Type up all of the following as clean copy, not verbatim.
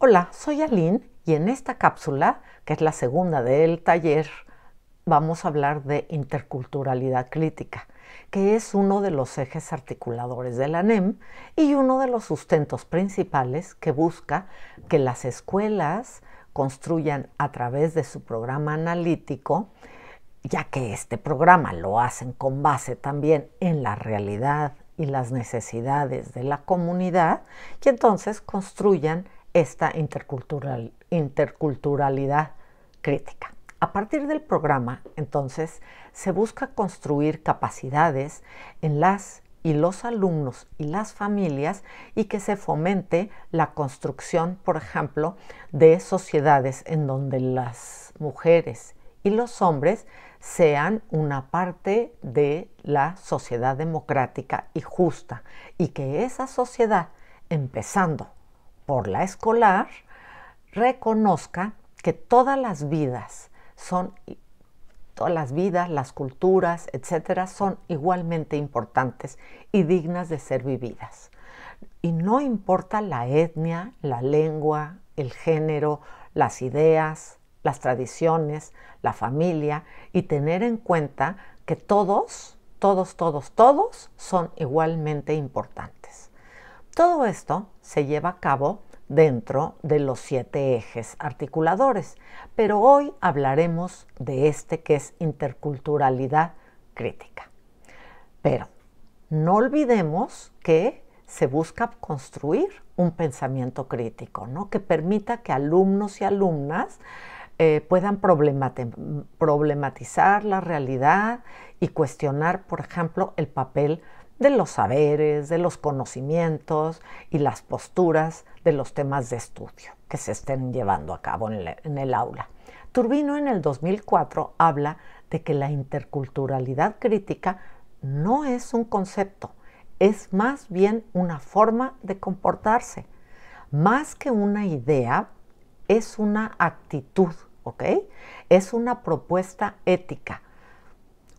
Hola, soy Aline y en esta cápsula, que es la segunda del taller, vamos a hablar de interculturalidad crítica, que es uno de los ejes articuladores de la NEM y uno de los sustentos principales que busca que las escuelas construyan a través de su programa analítico, ya que este programa lo hacen con base también en la realidad y las necesidades de la comunidad, y entonces construyan esta interculturalidad crítica. A partir del programa, entonces, se busca construir capacidades en las y los alumnos y las familias y que se fomente la construcción, por ejemplo, de sociedades en donde las mujeres y los hombres sean una parte de la sociedad democrática y justa, y que esa sociedad, empezando por la escolar, reconozca que todas las vidas, las culturas, etcétera, son igualmente importantes y dignas de ser vividas. Y no importa la etnia, la lengua, el género, las ideas, las tradiciones, la familia, y tener en cuenta que todos son igualmente importantes. Todo esto se lleva a cabo dentro de los 7 ejes articuladores, pero hoy hablaremos de este que es interculturalidad crítica. Pero no olvidemos que se busca construir un pensamiento crítico, ¿no? Que permita que alumnos y alumnas puedan problematizar la realidad y cuestionar, por ejemplo, el papel de los saberes, de los conocimientos y las posturas de los temas de estudio que se estén llevando a cabo en el aula. Turbino en el 2004 habla de que la interculturalidad crítica no es un concepto, es más bien una forma de comportarse. Más que una idea, es una actitud, ¿ok? Es una propuesta ética.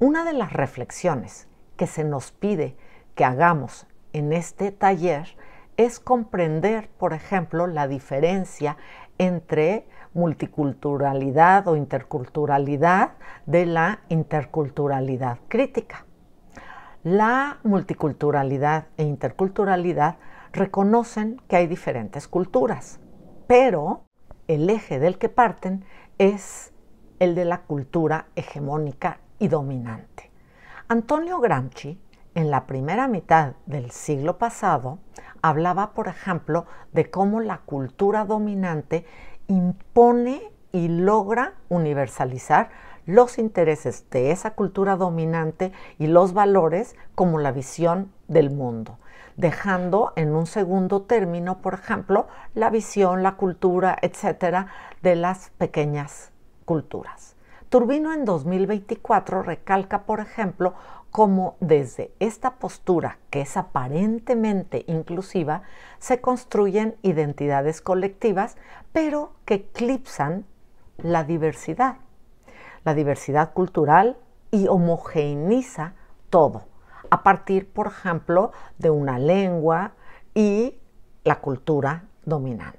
Una de las reflexiones que se nos pide que hagamos en este taller es comprender, por ejemplo, la diferencia entre multiculturalidad o interculturalidad de la interculturalidad crítica. La multiculturalidad e interculturalidad reconocen que hay diferentes culturas, pero el eje del que parten es el de la cultura hegemónica y dominante. Antonio Gramsci, en la primera mitad del siglo pasado, hablaba, por ejemplo, de cómo la cultura dominante impone y logra universalizar los intereses de esa cultura dominante y los valores como la visión del mundo, dejando en un segundo término, por ejemplo, la visión, la cultura, etcétera, de las pequeñas culturas. Turbino en 2024 recalca, por ejemplo, cómo desde esta postura, que es aparentemente inclusiva, se construyen identidades colectivas, pero que eclipsan la diversidad cultural, y homogeneiza todo, a partir, por ejemplo, de una lengua y la cultura dominante.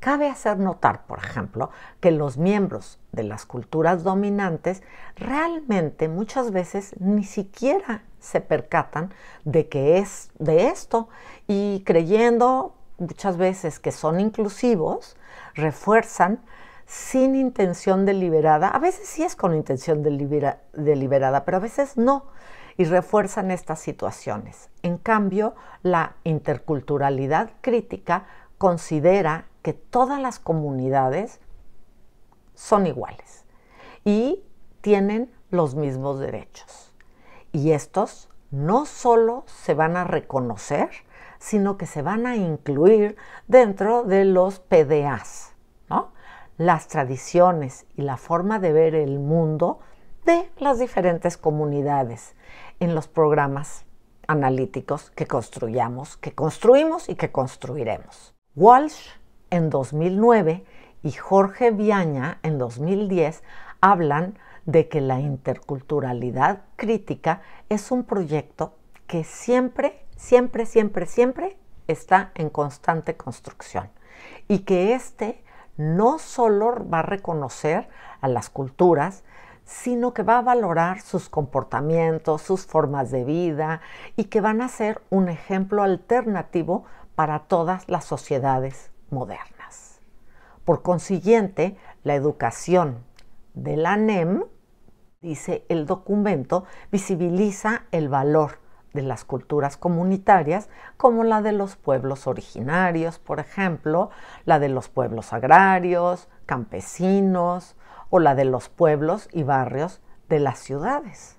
Cabe hacer notar, por ejemplo, que los miembros de las culturas dominantes realmente muchas veces ni siquiera se percatan de que es de esto, y creyendo muchas veces que son inclusivos, refuerzan sin intención deliberada, a veces sí es con intención deliberada, pero a veces no, y refuerzan estas situaciones. En cambio, la interculturalidad crítica considera que todas las comunidades son iguales y tienen los mismos derechos. Y estos no solo se van a reconocer, sino que se van a incluir dentro de los PDAs, ¿no? Las tradiciones y la forma de ver el mundo de las diferentes comunidades en los programas analíticos que construimos y que construiremos. Walsh en 2009 y Jorge Viaña en 2010 hablan de que la interculturalidad crítica es un proyecto que siempre está en constante construcción y que no solo va a reconocer a las culturas, sino que va a valorar sus comportamientos, sus formas de vida y que van a ser un ejemplo alternativo para todas las sociedades modernas. Por consiguiente, la educación de la NEM, dice el documento, visibiliza el valor de las culturas comunitarias como la de los pueblos originarios, por ejemplo, la de los pueblos agrarios, campesinos o la de los pueblos y barrios de las ciudades.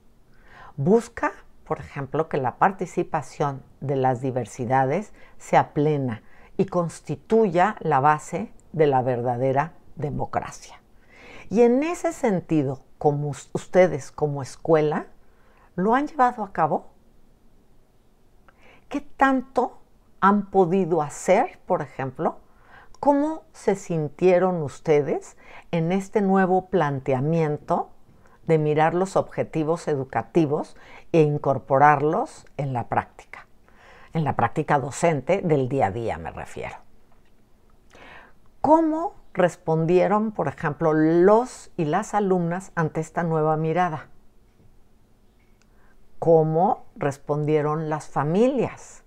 Busca, por ejemplo, que la participación de las diversidades sea plena y constituya la base de la verdadera democracia. Y en ese sentido, como ustedes como escuela, ¿lo han llevado a cabo? ¿Qué tanto han podido hacer, por ejemplo? ¿Cómo se sintieron ustedes en este nuevo planteamiento de mirar los objetivos educativos e incorporarlos en la práctica docente del día a día me refiero? ¿Cómo respondieron, por ejemplo, los y las alumnas ante esta nueva mirada? ¿Cómo respondieron las familias?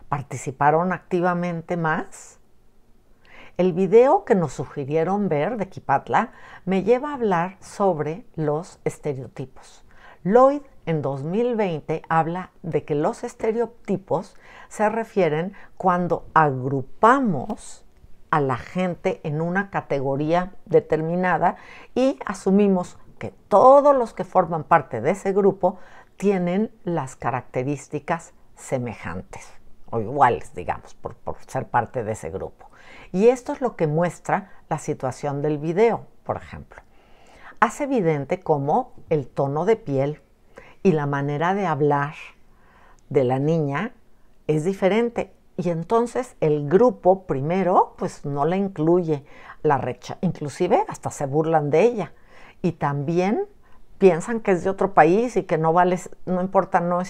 ¿Participaron activamente más? El video que nos sugirieron ver de Quipatla me lleva a hablar sobre los estereotipos. Lloyd en 2020 habla de que los estereotipos se refieren cuando agrupamos a la gente en una categoría determinada y asumimos que todos los que forman parte de ese grupo tienen las características semejantes o iguales, digamos, por ser parte de ese grupo. Y esto es lo que muestra la situación del video, por ejemplo. Hace evidente cómo el tono de piel y la manera de hablar de la niña es diferente. Y entonces el grupo primero pues no la incluye, inclusive hasta se burlan de ella. Y también piensan que es de otro país y que no es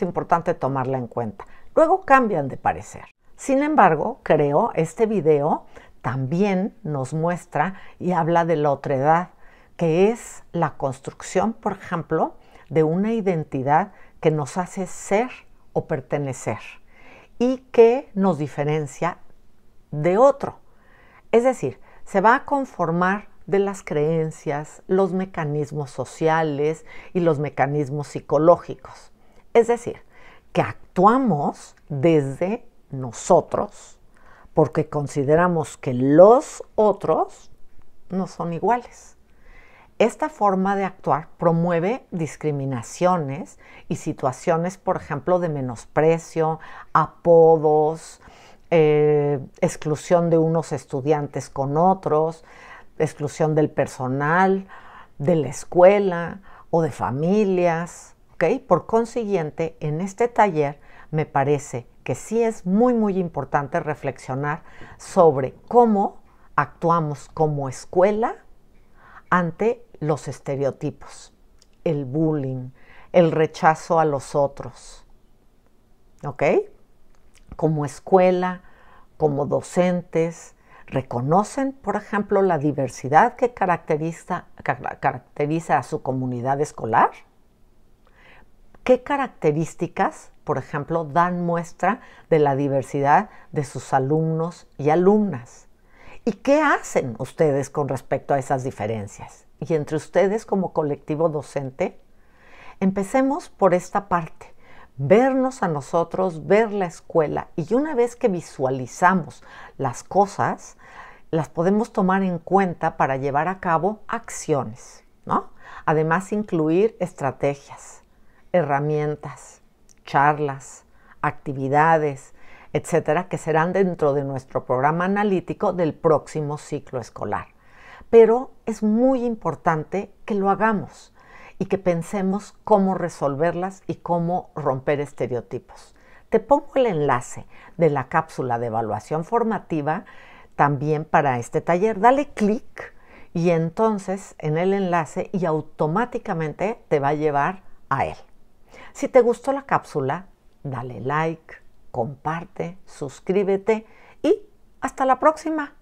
importante tomarla en cuenta. Luego cambian de parecer. Sin embargo, creo, este video también nos muestra y habla de la otredad, que es la construcción, por ejemplo, de una identidad que nos hace ser o pertenecer y que nos diferencia de otro. Es decir, se va a conformar de las creencias, los mecanismos sociales y los mecanismos psicológicos. Es decir, que actuamos desde nosotros porque consideramos que los otros no son iguales. Esta forma de actuar promueve discriminaciones y situaciones, por ejemplo, de menosprecio, apodos, exclusión de unos estudiantes con otros, exclusión del personal, de la escuela o de familias, ¿ok? Por consiguiente, en este taller me parece que sí es muy, muy importante reflexionar sobre cómo actuamos como escuela ante los estereotipos, el bullying, el rechazo a los otros, ¿ok? Como escuela, como docentes, ¿reconocen, por ejemplo, la diversidad que caracteriza a su comunidad escolar? ¿Qué características, por ejemplo, dan muestra de la diversidad de sus alumnos y alumnas? ¿Y qué hacen ustedes con respecto a esas diferencias? Y entre ustedes como colectivo docente, empecemos por esta parte. Vernos a nosotros, ver la escuela, y una vez que visualizamos las cosas, las podemos tomar en cuenta para llevar a cabo acciones, ¿no? Además, incluir estrategias, herramientas, charlas, actividades, etcétera, que serán dentro de nuestro programa analítico del próximo ciclo escolar. Pero es muy importante que lo hagamos y que pensemos cómo resolverlas y cómo romper estereotipos. Te pongo el enlace de la cápsula de evaluación formativa también para este taller. Dale clic y entonces en el enlace y automáticamente te va a llevar a él. Si te gustó la cápsula, dale like, comparte, suscríbete y Hasta la próxima.